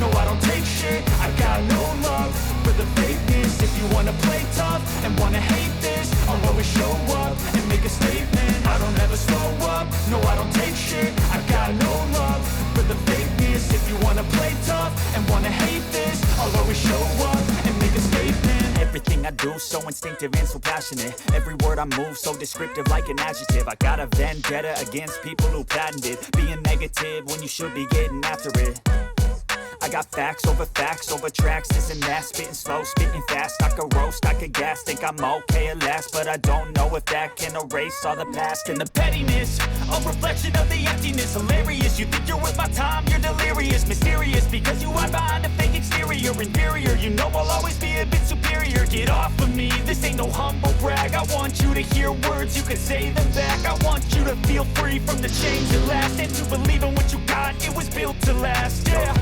no I don't take shit. I got no love for the fakeness. If you wanna play tough and wanna hate this, I'll always show up and make a statement. I don't ever slow up, no I don't take shit. I got no love for the fakeness. If you wanna play tough and wanna hate this, I'll always show up and make a statement. Everything I do so instinctive and so passionate. Every word I move so descriptive like an adjective. I got a vendetta against people who patented being negative when you should be getting after it. I got facts over tracks, this and that. Spitting slow, spitting fast. I could roast, I could gas. Think I'm okay at last, but I don't know if that can erase all the past. And the pettiness, a reflection of the emptiness. Hilarious, you think you're worth my time, you're delirious. Mysterious, because you hide behind a fake exterior. Inferior, you know I'll always be a bit superior. Get off of me, this ain't no humble brag. I want you to hear words, you can say them back. I want you to feel free from the chains that last, and to believe in what you got, it was built to last, yeah.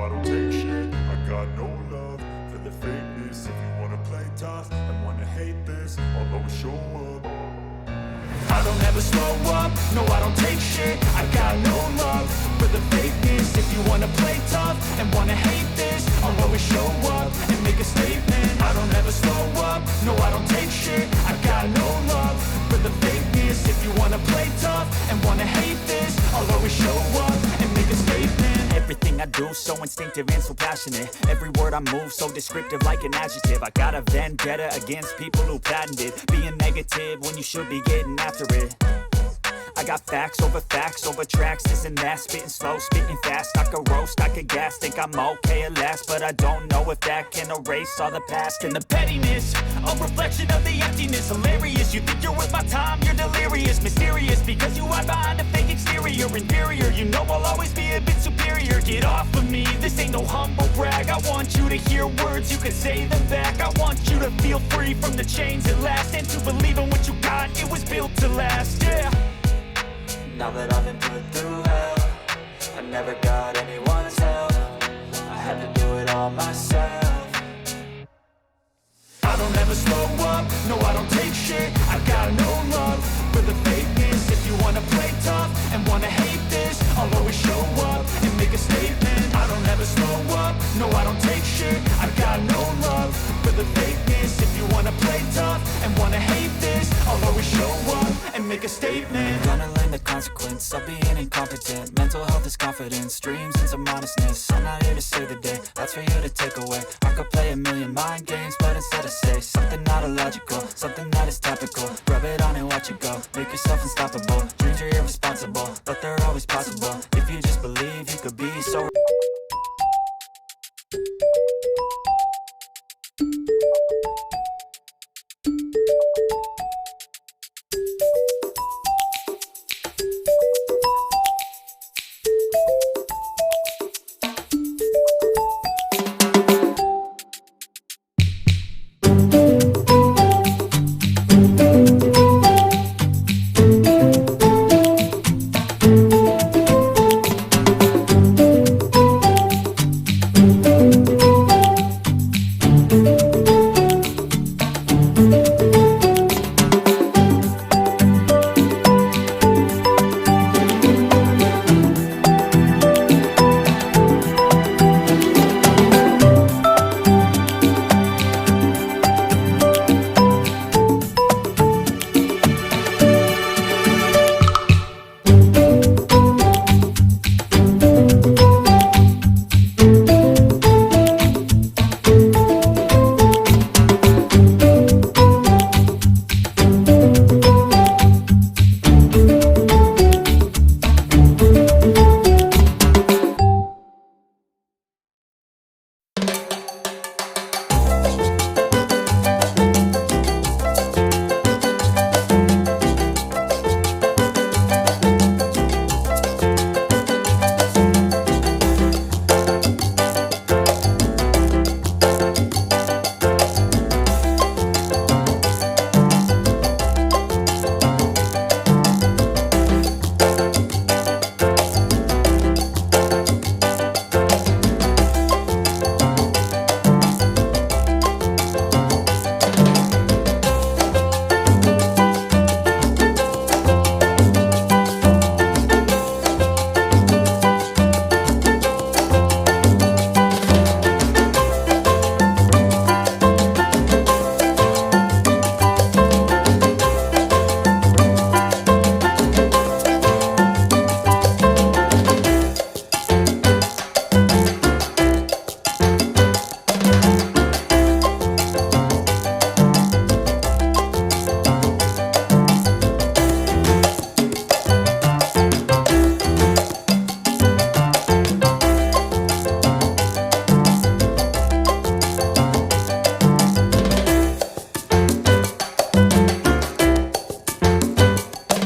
I don't take shit, I got no love for the fakeness. If you wanna play tough and wanna hate this, I'll always show up. I don't ever slow up, no I don't take shit. I got no love for the fakeness. If you wanna play tough and wanna hate this, I'll always show up and make a statement. I don't ever slow up, no I don't take shit. I got no love for the fakeness. If you wanna play tough and wanna hate this, I'll always show up and make a statement. Everything I do so instinctive and so passionate. Every word I move so descriptive like an adjective. I got a vendetta against people who patented being negative when you should be getting after it. I got facts over tracks, this and that. Spitting slow, spitting fast. I could roast, I could gas. Think I'm okay at last, but I don't know if that can erase all the past. And the pettiness, a reflection of the emptiness. Hilarious, you think you're worth my time, you're delirious. Mysterious, because you hide behind a fake exterior. Inferior, you know I'll always be a bit superior. Get off of me, this ain't no humble brag. I want you to hear words, you can say them back. I want you to feel free from the chains that last, and to believe in what you got, it was built to last, yeah. Now that I've been put through hell, I never got anyone's help. I had to do it all myself. I don't ever slow up, no I don't take shit. I got no love for the fakeness. If you wanna play tough and wanna hate this, I'll always show up and make a statement. I don't ever slow up, no I don't take shit. I got no love for the fakeness. If you wanna play tough and wanna hate this, I'll always show up and make a statement. Gonna learn the consequence of being incompetent. Mental health is confidence, dreams and some honestness. I'm not here to save the day, that's for you to take away. I could play a million mind games, but instead I say something not illogical, something that is topical. Rub it on and watch it go, make yourself unstoppable. Dreams are irresponsible, but they're always possible. If you just believe, you could be so.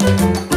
Bye.